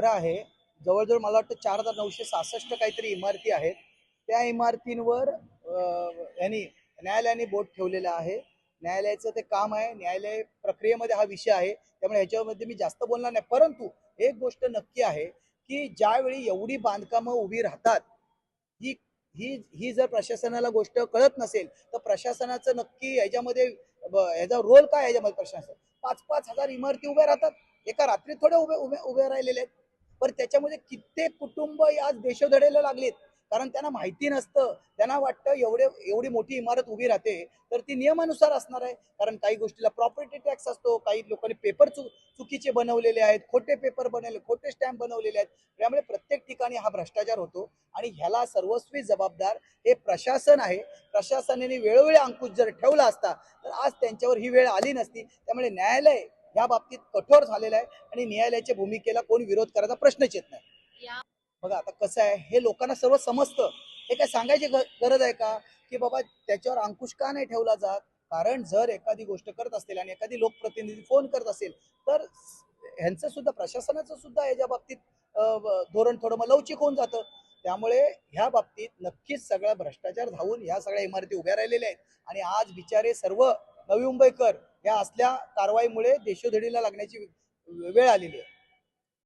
खरं आहे. जवळजवळ मला वाटतं 4,966 काहीतरी इमारती आहेत. त्या इमारतींवर यांनी न्यायालयाने बोट ठेवलेलं आहे. न्यायालयाचं ते काम आहे. न्यायालय प्रक्रियेमध्ये हा विषय आहे. त्यामुळे ह्याच्यामध्ये मी जास्त बोलणार नाही. परंतु एक गोष्ट नक्की आहे, की ज्यावेळी एवढी बांधकामं उभी राहतात, ही ही ही जर प्रशासनाला गोष्ट कळत नसेल, तर प्रशासनाचं नक्की ह्याच्यामध्ये ह्याचा रोल काय आहे ह्याच्यामध्ये प्रशासन? 5-5 हजार इमारती उभ्या राहतात. एका रात्रीत थोडे उभे उभे उभे राहिलेले आहेत. पण त्याच्यामध्ये कित्येक कुटुंब आज देशोधडीला लागलेत. कारण त्यांना माहिती नसतं. त्यांना वाटतं एवढी मोठी इमारत उभी राहते, तर ती नियमानुसार असणार आहे. कारण काही गोष्टीला प्रॉपर्टी टॅक्स असतो. काही लोकांनी पेपर चुकीचे बनवलेले आहेत. खोटे पेपर बनवले, खोटे स्टॅम्प बनवलेले आहेत. त्यामुळे प्रत्येक ठिकाणी हा भ्रष्टाचार होतो आणि ह्याला सर्वस्वी जबाबदार हे प्रशासन आहे. प्रशासनाने वेळोवेळी अंकुश जर ठेवला असता, तर आज त्यांच्यावर ही वेळ आली नसती. त्यामुळे न्यायालय या बाबतीत कठोर झालेलं आहे आणि न्यायालयाच्या भूमिकेला कोण विरोध करायचा प्रश्नच येत नाही. बघा आता कसं आहे, हे लोकांना सर्व समजतं. हे काय सांगायची गरज आहे का, की बाबा त्याच्यावर अंकुश का नाही ठेवला जात? कारण जर एखादी गोष्ट करत असतील आणि एखादी लोकप्रतिनिधी फोन करत असेल, तर ह्यांचं सुद्धा प्रशासनाचं सुद्धा याच्या बाबतीत धोरण थोडं मग लवचिक होऊन जातं. त्यामुळे ह्या बाबतीत नक्कीच सगळा भ्रष्टाचार धावून ह्या सगळ्या इमारती उभ्या राहिलेल्या आहेत आणि आज बिचारे सर्व नवी मुंबईकर या असल्या कारवाईमुळे देशोधडीला लागण्याची वेळ आलेली आहे.